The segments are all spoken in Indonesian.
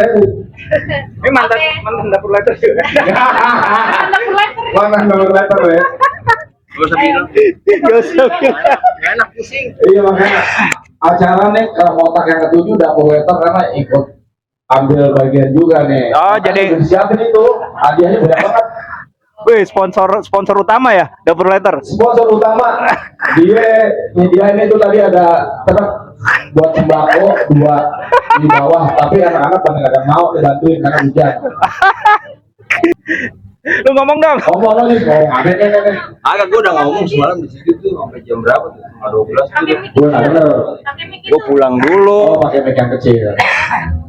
100.000. Ini mantan dapur letter juga. Mantan dapur letter ya. Gak usah bilang. Gak enak pusing. Iya makanya acara nih kotak yang ketujuh dapur letter karena ikut ambil bagian juga nih. Oh, makanya jadi udah disiapin itu hadiahnya banyak banget. wih, sponsor utama ya dapur letter. Sponsor utama dia nyediain itu tadi ada truk buat sembako 2 di bawah, tapi anak-anak pada nggak mau dibantuin karena hujan. Lu ngomong dong. Ngomong nih, ngomong ada nih. Agak gue udah ngomong semalam di situ tuh sampai jam berapa tuh? Setengah 12 tuh. Gue nggak bener. Gue pulang dulu. Oh pakai mic yang kecil.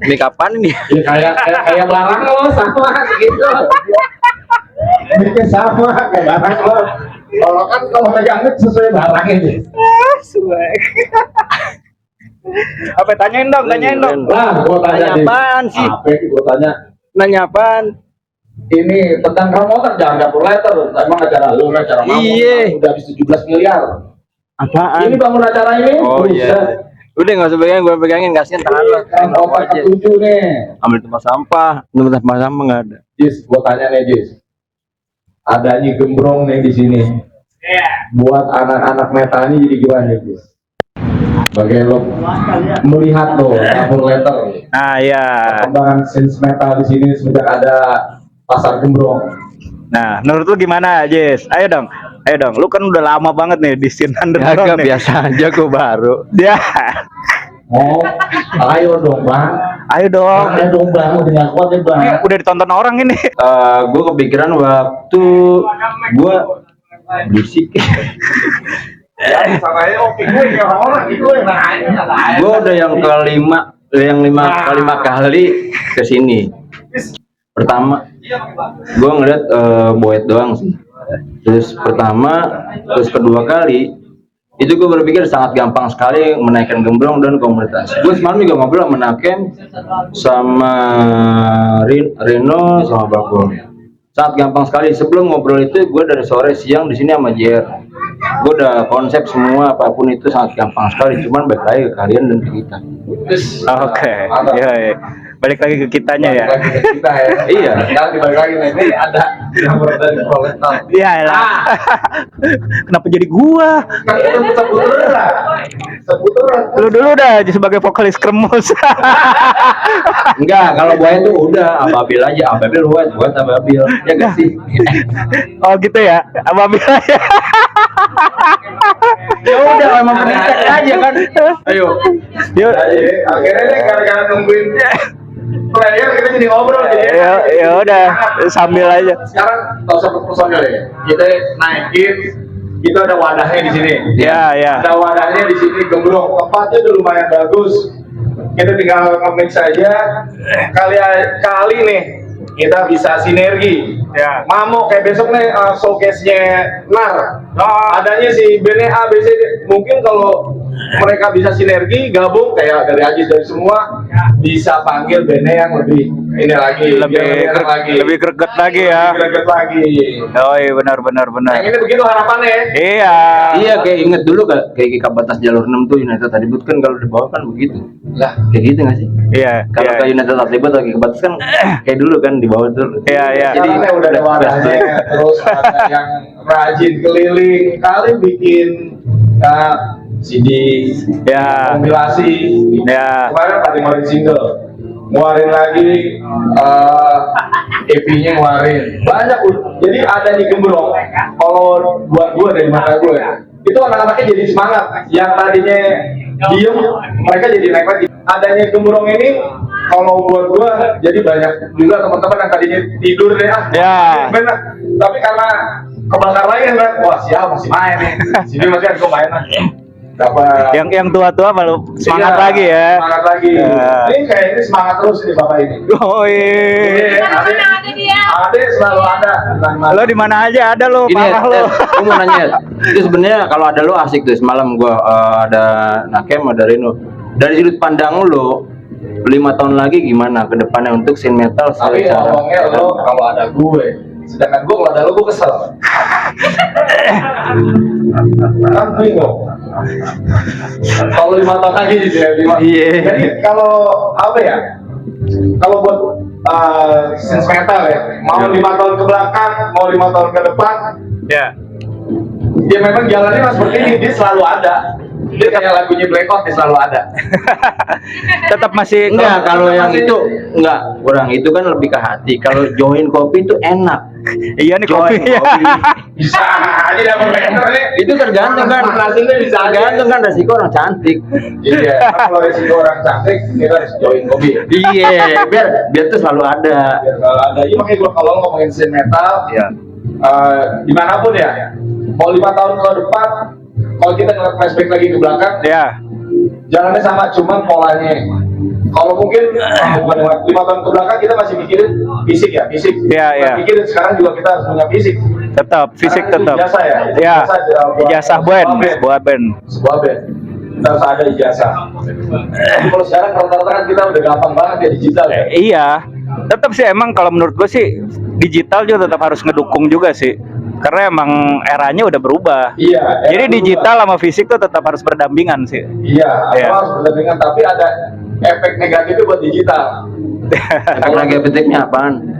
Ini kapan ini? Ya, kayak barang lo sama gitu. Miknya sama kayak barang lo. Kalau megang mic sesuai barang ini. Swag. Apa tanyain dong? Lah, gue tanya nih. Apaan sih? Apa gue tanya? Nanya apaan? Ini tentang promoter jangan dapur letter. Emang acara lu acara mau Iya. udah habis 17 miliar. Apaan? Ini bangun acara ini. Oh iya. Udah nggak usah pegangin, gue pegangin, kasihan tangan lo. Kan kotak ketujuh nih. Ambil tempat sampah nggak ada. Jis, gua tanya nih Jis. Ada Nyi Gembrong nih di sini. Buat anak-anak metal ini jadi gimana Jis? Bagaimana lo melihat lo dapur letter? Nah ya. Perkembangan scene metal di sini sejak ada pasar Gembrong. Nah, menurut lu gimana, Jess? Ayo dong. Lu kan udah lama banget nih di scene underground nih. Biasa aja gue baru. Dia. Oh, ayo dong bang. Ayo dong. Ayo dong bang, udah nggak kuat ya bang. Udah ditonton orang ini. Gue kepikiran waktu gue berisik. Gue udah yang kelima kali kesini. Pertama, gue ngeliat Boet doang sih. Terus kedua kali itu gue berpikir sangat gampang sekali menaikkan Gembrong dan komunitas. Gue semalam juga ngobrol sama Nakem, sama Reno, sama Bagol. Sangat gampang sekali. Sebelum ngobrol itu gue dari sore siang di sini sama JR. Gue udah konsep semua apapun itu sangat gampang sekali. Cuman balik lagi ke kalian dan ke kita. Oke. Iya. Balik lagi ke kitanya ya. Balik lagi ke kita ya. Iya. Sekarang dibalik lagi nih. Ini ada yang dari proletar. Iya lah. Kenapa jadi gua? Kan kita sebutan lah. Sebutan. Lu dulu udah sebagai vokalis Kremus. Enggak, kalau Boet tuh udah Ababil aja. Ababil buat Ababil. Ya gak sih? Oh gitu ya. Ababil aja. Ya udah memang pendidikan aja kan. Ayo. Yuk. Akhirnya nih gara-gara nungguin player kita jadi ngobrol jadi. Ya udah sambil aja. Sekarang tak usah personil ya. Kita naikin, kita ada wadahnya di sini. Ya. Ada wadahnya di sini Gembrong. Tempatnya udah lumayan bagus. Kita tinggal nge-mix saja. Kali nih kita bisa sinergi. Ya. Mamo kayak besok nih showcase-nya NAR. Adanya si BNA ABC. Mungkin kalau mereka bisa sinergi gabung kayak dari Ajis dari semua bisa panggil BNA yang lebih ini lagi lebih greget lagi ya. Greget lagi. Oh iya benar. Yang ini begitu harapannya. Iya. Iya, kayak inget dulu kayak batas jalur 6 tuh United Atribut kan kalau di bawah kan begitu. Lah, Kayak gitu nggak sih? Iya. Kalau ke United Atribut lagi kebatas kan kayak dulu kan di bawah tuh. Iya. jadi udah ada wadahnya, terus ada yang rajin keliling, kali bikin CD, Ya. kompilasi. Ya. Kemarin pada ngeluarin single, ngeluarin lagi EP-nya ngeluarin. Banyak, jadi ada di Gembrong. Kalau buat gue dari mata gue, itu anak-anaknya jadi semangat. Yang tadinya diem, mereka jadi naik lagi. Adanya Gembrong ini, kalau buat gue, jadi banyak juga teman-teman yang tadinya tidur deh. Ya. Bener. Tapi karena kebakar lagi kan, wah siap masih main nih. Sini masih ada main lagi. Dapat. Yang tua-tua malu semangat Iya, lagi ya. Semangat lagi. Ya. Ini kayak ini semangat terus nih bapak ini. Oh iya. Ade selalu ada. Lo di mana aja ada lo, Ini parah lo. gue mau nanya, itu sebenarnya kalau ada lo asik tuh semalam gue ada Nakem, ada Reno. Dari sudut pandang lo 5 tahun lagi gimana ke depannya untuk scene metal Tapi ngomongnya lo kalau ada gue, sedangkan gue kalau ada lo gue kesel. Kan bingung. Kalau 5 tahun lagi gitu ya, Iya. Jadi kalau apa ya? kalau buat since metal ya, mau 5 tahun ke belakang, mau 5 tahun ke depan, Ya. dia memang jalannya mas seperti ini, dia selalu ada. Dia kayak lagunya Blackout, dia selalu ada. Tetap masih Enggak, kalau yang masih- itu enggak kurang, itu kan lebih ke hati. Kalau join kopi itu enak. iya nih kopi. Join kopi. Bisa aja dapat mentor nih. Itu tergantung kan. Hasilnya bisa aja. Tergantung kan resiko orang cantik. Iya, kalau resiko orang cantik, kita harus join kopi. Iya, biar tuh selalu ada. Biar kalau ada, iya makanya gua kalau ngomongin scene metal, Iya. dimanapun ya, mau 5 tahun ke depan, kalau kita ngeliat flashback lagi ke belakang, Ya. jalannya sama, cuman polanya. Kalau mungkin 5 tahun ke belakang kita masih mikirin fisik ya, fisik. Iya, iya. Mikirin sekarang juga kita harus punya fisik. Tetap fisik Karena itu tetap. ijazah ya, itu Ya. buat Ijazah band, sebuah band. sebuah band. Sebuah band. Kita harus ada ijazah. Tapi kalau sekarang rata-rata kan kita udah gampang banget ya digital ya. Iya. Tetap sih emang kalau menurut gue sih digital juga tetap harus ngedukung juga sih. Karena emang eranya udah berubah. Iya. Jadi era digital berubah. sama fisik tuh tetap harus berdampingan sih. Iya, Iya. harus berdampingan, tapi ada efek negatifnya buat digital. Efek negatifnya apaan?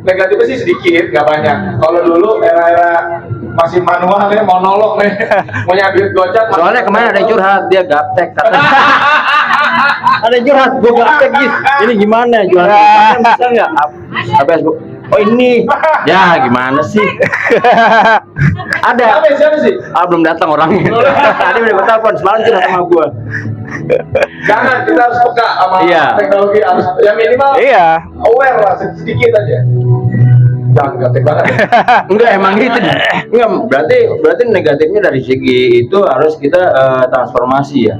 Negatifnya sih sedikit, nggak banyak. Kalau dulu era-era masih manual nih, monolog nih, mau nyabit gocap. Soalnya kemarin ada yang curhat, dia gaptek katanya. Ada yang curhat, gue gaptek Gis. Ini gimana jualan? Kalian bisa nggak? Apa Facebook? Oh ini, ya gimana sih? Ada. Siapa sih? Belum datang orangnya. Tadi udah bertelepon, semalam curhat sama gue. Jangan, kita harus peka sama Iya. teknologi, harus ya minimal Iya. aware lah sedikit aja. Jangan gaptek banget. Enggak, emang gitu. Enggak, berarti negatifnya dari segi itu harus kita transformasi ya.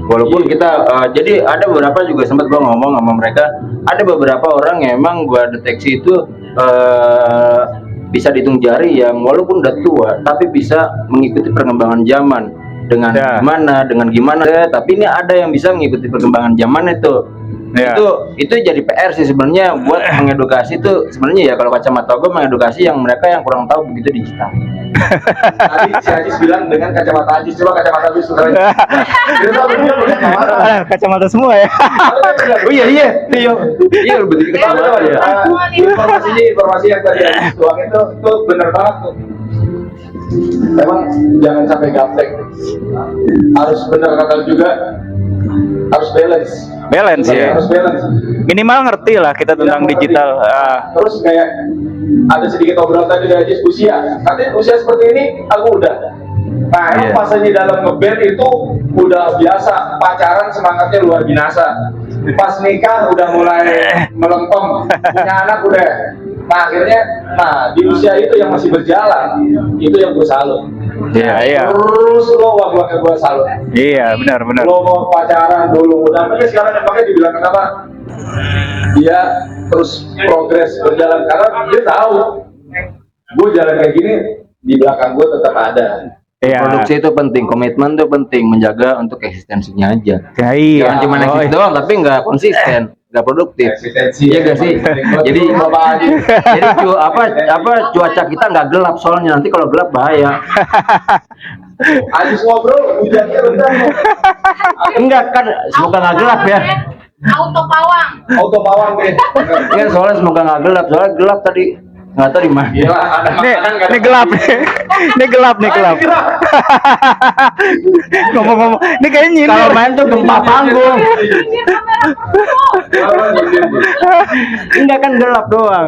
Walaupun kita jadi ada beberapa juga sempat gua ngomong sama mereka, ada beberapa orang yang emang gua deteksi itu bisa dihitung jari yang walaupun udah tua tapi bisa mengikuti perkembangan zaman dengan Ya. gimana, tapi ini ada yang bisa mengikuti perkembangan zaman itu. Ya. Itu jadi PR sih sebenarnya buat mengedukasi itu sebenarnya ya, kalau kacamata gue mengedukasi yang mereka yang kurang tahu begitu digital. Tadi si Ajis bilang dengan kacamata Ajis, coba kacamata Ajis sekarang. Kita tahu dia punya kacamata. Kacamata semua ya. Oh iya begitu kacamata ya. Informasi yang tadi Ajis tuang itu bener banget tuh. Memang jangan sampai gaptek. Harus bener kata juga, harus balance. Balance ya. Harus balance. Minimal ngerti lah kita tentang Bilang digital. ngerti. Terus kayak ada sedikit obrolan tadi dari Ajis, usia. Katanya usia seperti ini aku udah. Nah, emang Iya. pasanya dalam ngeband itu udah biasa, pacaran semangatnya luar biasa. Pas nikah udah mulai melempem, punya anak udah. Nah akhirnya, di usia itu yang masih berjalan, itu yang gue salut. Iya, iya. Terus lo gue salut. Iya, benar. Lo mau pacaran dulu, udah makanya sekarang makanya dibilang kenapa dia terus progres berjalan, karena dia tahu gue jalan kayak gini, di belakang gue tetap ada. Iya. Produksi itu penting, komitmen itu penting, menjaga untuk eksistensinya aja. Ya, iya. Jangan cuma eksis iya. doang tapi nggak konsisten, nggak produktif. Eksistensi. Iya gak sih? Jadi cuaca kita nggak gelap, soalnya nanti kalau gelap bahaya. Ajis ngobrol, hujannya rendah. Enggak kan, semoga nggak gelap ya. Auto pawang. Auto pawang deh. Enggak, soalnya semoga nggak gelap, soalnya gelap tadi nggak tahu di mana. Gila, ada makanan nggak ada. Ini gelap nih. Ini gelap nih, gelap. Ngomong-ngomong, ini kayaknya nyindir. Kalau main tuh gempa panggung. Ini kamera Enggak kan gelap doang.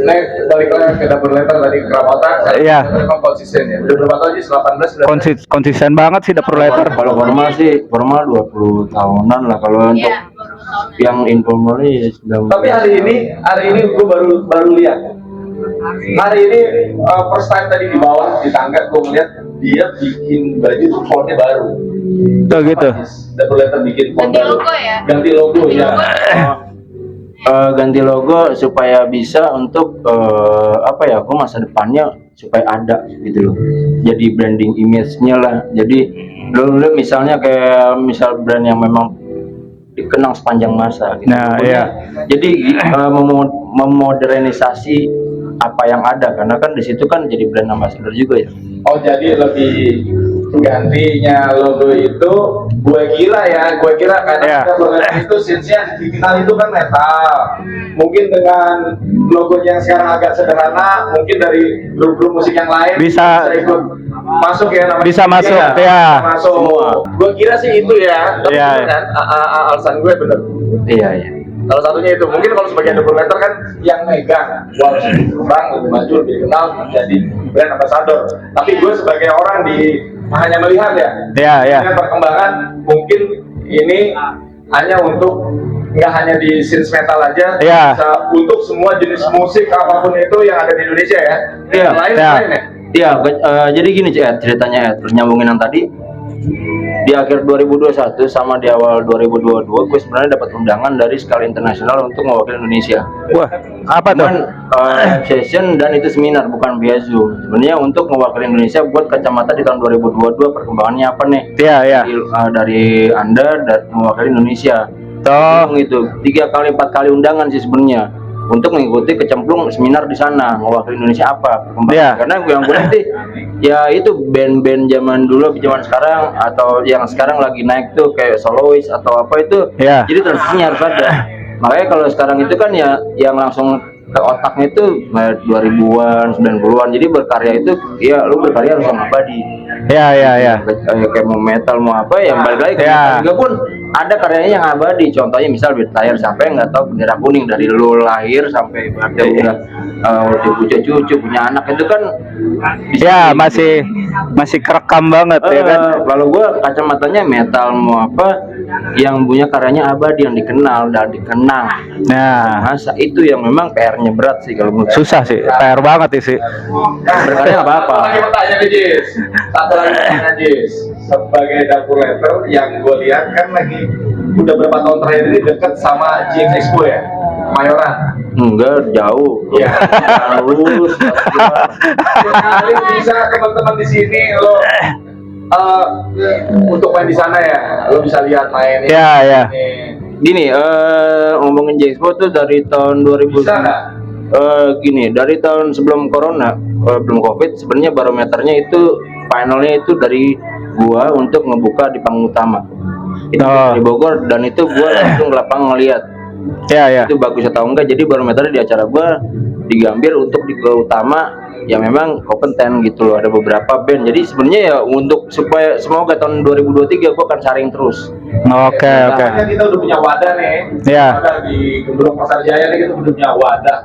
Nah, balik lagi ke dapur letter tadi keramatan. Iya. Memang konsisten ya. Udah berapa tahun sih? 18 udah. Konsisten banget sih dapur letter. Kalau formal sih, formal 20 tahunan lah. Kalau untuk Iya. yang informal ya sudah. Tapi hari ini gue baru lihat. Hari ini first time tadi di bawah di tangga gue ngeliat dia bikin baju fontnya baru. Tuh gitu. Dapur letter bikin font Ganti baru. logo ya? Ganti logo Ganti ya. logo. Ganti logo supaya bisa untuk apa ya, aku masa depannya supaya ada gitu loh, jadi branding image-nya lah. Jadi dulu misalnya kayak misal brand yang memang dikenang sepanjang masa gitu. Nah, Pokoknya, iya. jadi memodernisasi apa yang ada, karena kan di situ kan jadi brand ambassador juga ya. Oh jadi lebih gantinya logo itu gue kira karena Iya. Proletar itu scene-nya dikenal itu kan metal, mungkin dengan logonya yang sekarang agak sederhana, mungkin dari grup-grup musik yang lain Bisa ikut masuk ya, namanya Bisa masuk, ya, ya. masuk semua. Gue kira sih itu ya, tapi Iya. bener kan alasan gue bener. Iya, iya. Salah satunya itu, mungkin kalau sebagai dokumenter kan yang megang, gue harus berkembang, lebih maju, lebih dikenal, menjadi brand ambassador. Tapi gue sebagai orang hanya melihat ya, Iya. dengan perkembangan mungkin ini hanya untuk nggak hanya di scene metal aja, Iya. bisa untuk semua jenis musik apapun itu yang ada di Indonesia ya. Iya, Lain iya. lain ya. Iya, jadi gini Cek, ceritanya ya, terus nyambungin yang tadi. Di akhir 2021 sama di awal 2022 gue sebenarnya dapat undangan dari skala internasional untuk mewakili Indonesia. Wah, apa tuh? Cuman live session dan itu seminar bukan via Zoom. Sebenarnya untuk mewakili Indonesia buat kacamata di tahun 2022 perkembangannya apa nih? Iya, iya. Dari Anda dan mewakili Indonesia. Toh. Itu 3 kali 4 kali undangan sih sebenarnya untuk mengikuti kecemplung seminar di sana mewakili Indonesia apa perkembangan. Iya. Karena yang gue lihat sih ya itu band-band zaman dulu zaman sekarang atau yang sekarang lagi naik tuh kayak soloist atau apa itu. Iya. Jadi transisinya harus ada. Makanya kalau sekarang itu kan ya yang langsung ke otaknya itu 2000-an 90-an. Jadi berkarya itu ya lu berkarya harus yang abadi. Iya. Kayak mau metal mau apa ya balik lagi ke Ya. metal juga pun ada karyanya yang abadi. Contohnya misal Bertayar siapa yang nggak tahu bendera kuning dari lu lahir sampai ada udah punya cucu punya anak itu kan bisa Ya, di- masih kerekam banget ya kan. kalau gua kacamatanya metal mau apa yang punya karyanya abadi yang dikenal dan dikenang. Nah, Masa itu yang memang PR-nya berat sih kalau menurut susah sih, PR banget sih. berkarya nggak apa-apa. Satu lagi pertanyaan nih Jis, satu lagi pertanyaan Jis. Sebagai dapur letter yang gue lihat kan lagi udah berapa tahun terakhir ini deket sama GX Expo ya, Kemayoran. Enggak jauh. Iya. Lurus. Kali bisa teman-teman di sini lo untuk main di sana ya, lo bisa lihat main ini. Iya, iya. Ini. Gini, ngomongin J-Expo tuh dari tahun 2000. Bisa nggak? Gini, dari tahun sebelum corona, belum covid, sebenarnya barometernya itu finalnya itu dari gua untuk ngebuka di panggung utama. Itu Oh. di Bogor dan itu gua langsung ke lapangan ngeliat Iya. itu bagus atau enggak. Jadi barometernya di acara gua di Gambir untuk di ke utama ya memang kompeten gitu loh. Ada beberapa band. Jadi sebenarnya ya untuk supaya semoga tahun 2023 gua akan saring terus. Oke. Kan kita udah punya wadah nih. Iya. Wadah di Gembrong Pasar Jaya nih kita udah punya wadah.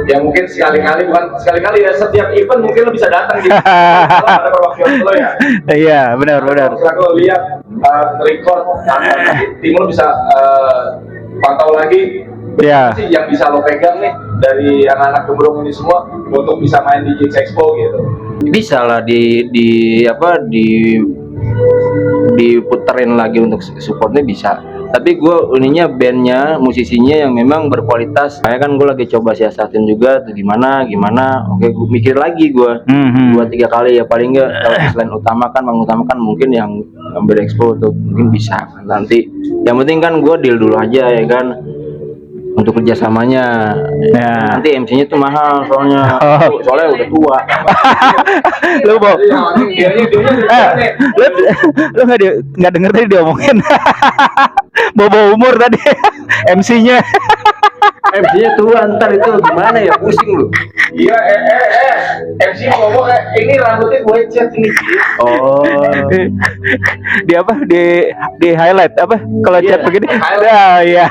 Ya mungkin sekali-kali bukan sekali-kali ya, setiap event mungkin lo bisa datang gitu. Kalau ada perwakilan lo ya. Iya, benar. Sekarang lo lihat record nanti tim lo bisa pantau lagi. Iya. Sih yang bisa lo pegang nih dari anak-anak Gembrong ini semua untuk bisa main di GX Expo gitu. Bisa lah diputerin lagi untuk supportnya bisa. Tapi gue ininya bandnya musisinya yang memang berkualitas. Kayak kan gue lagi coba siasatin juga tuh gimana. Oke, gue mikir lagi gue Mhm. 2-3 kali ya paling enggak. Kalau selain mengutamakan mungkin yang berexpo tuh mungkin bisa nanti. Yang penting kan gue deal dulu aja ya kan untuk kerjasamanya. Ya. Nanti MC-nya tuh mahal soalnya. Oh. Soalnya udah tua. Lu mau Dia lu nggak denger tadi dia omongin bawa umur tadi MC-nya. MC-nya tua ntar itu gimana ya pusing lu. Iya, MC ngomong ini rambutnya gue cat ini. Oh. Di apa di highlight apa kalau Iya, chat begini highlight. ya ya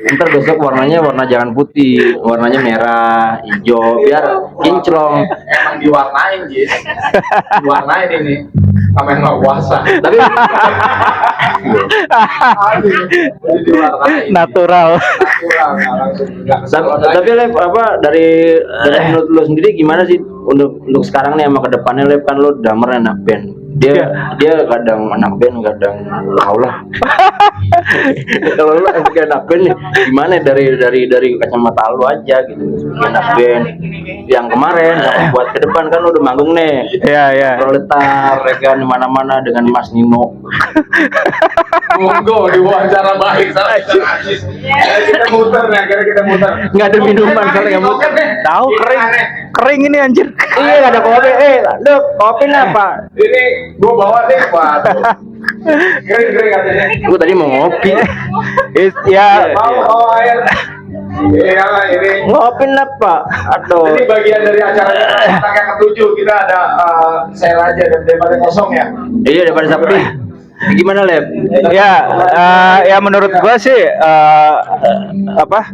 Ntar besok warnanya warna jangan putih, warnanya merah, hijau, biar kinclong. Emang diwarnain Jis. Diwarnain ini sama yang nggak puasa. Tapi Jadi diwarnain. natural. Natural, nggak langsung nggak tapi Lev, apa dari menurut lo sendiri gimana sih untuk sekarang nih sama kedepannya Lev, kan lo drummer anak band. Dia kadang anak band kadang laulah. Kalau lo sebagai anak band nih, gimana dari kacamata lo aja gitu sebagai anak band yang kemarin sama buat ke depan kan lo udah manggung nih. Ya. Proletar ya kan mana-mana dengan Mas Nino. Monggo diwawancara baik sama Jis. Kita muter nih, akhirnya kita muter. Nggak ada minuman soalnya nggak muter. Tahu kering kering ini anjir. Iya nggak ada kopi. Lu kopi apa? Ini gua bawa nih, waduh. Kering katanya. Gua tadi mau ngopi. Ya, Mau air. Iya, ini. Ngopi apa? Aduh. Ini bagian dari acaranya anak yang ketujuh. Kita ada sale aja daripada kosong ya. Iya daripada sepi. Gimana Leb? ya, ya menurut gua sih apa?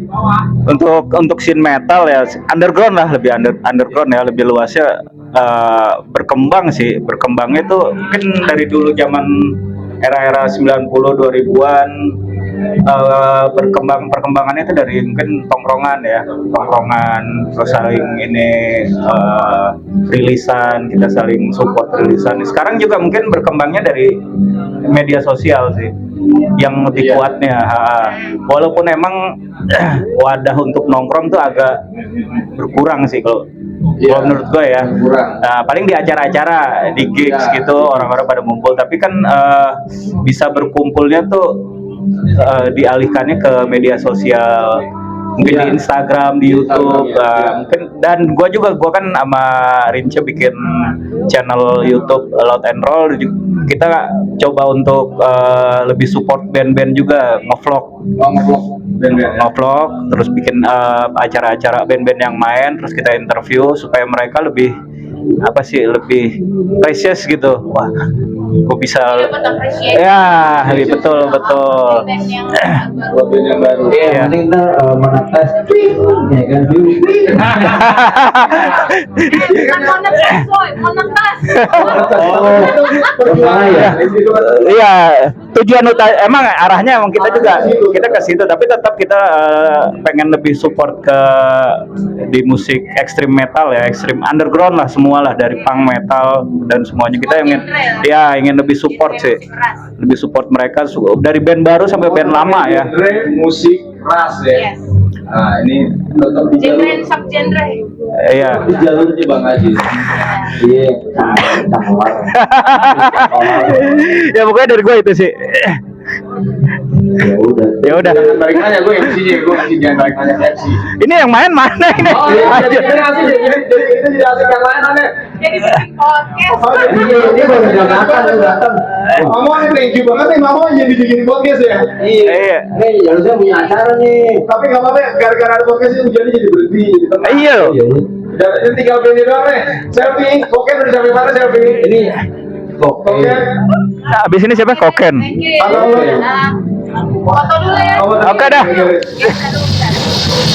Untuk scene metal ya underground lah, lebih underground ya, lebih luasnya berkembang sih. Berkembangnya tuh mungkin dari dulu zaman era-era 90 2000-an, perkembangannya itu dari mungkin tongkrongan ya, terus saling ini rilisan, kita saling support rilisan. Sekarang juga mungkin berkembangnya dari media sosial sih yang lebih kuatnya. Walaupun emang wadah untuk nongkrong tuh agak berkurang sih kalau menurut gue ya. Nah, paling di acara-acara, di gigs gitu orang-orang pada ngumpul, tapi kan bisa berkumpulnya tuh dialihkannya ke media sosial, mungkin di Instagram, di YouTube, mungkin. Dan gua kan sama Rince bikin channel YouTube Loud and Roll. Kita coba untuk lebih support band-band juga, ngevlog, terus bikin acara-acara band-band yang main, terus kita interview supaya mereka lebih lebih precious gitu. Wah, kok bisa ya, lebih betul. Band yang baru. Iya, yang penting ntar monetas, ya kan view. Kan monetas, boy, monetas. Ya. Iya, tujuan emang arahnya emang kita ke situ, tapi tetap kita pengen lebih support ke di musik ekstrim metal ya, ekstrim underground lah, semua lah, dari punk, metal dan semuanya. Kita ingin lebih support sih, lebih support mereka dari band baru sampai band lama ya. Musik keras ya. Yes. Nah, ini tetap di Genre jalur. and subgenre. Iya. Di jalurnya Bang Haji. Iya, tawar. Ya pokoknya dari gue itu sih. Ya udah. Jangan balik nanya, gue jangan balik nanya MC. Ini yang main mana ini? Oh iya, jadi asik, jadi itu tidak asik yang lain aneh. Jadi bikin podcast. Oh, jadi Ini baru datang. Mama ini thank you banget nih, Mama jadi bikin podcast ya. Iya. Nih, harusnya punya acara nih. Tapi nggak apa-apa, gara-gara ada podcast ini hujannya jadi berhenti, jadi tenang. Iya loh. Jadi tinggal band doang nih. Selfie, oke udah sampai mana selfie? Ini Oke. Nah, abis ini siapa? Koken. Thank you. Halo. Foto dulu ya. Oke dah. Ya, aduh, bentar.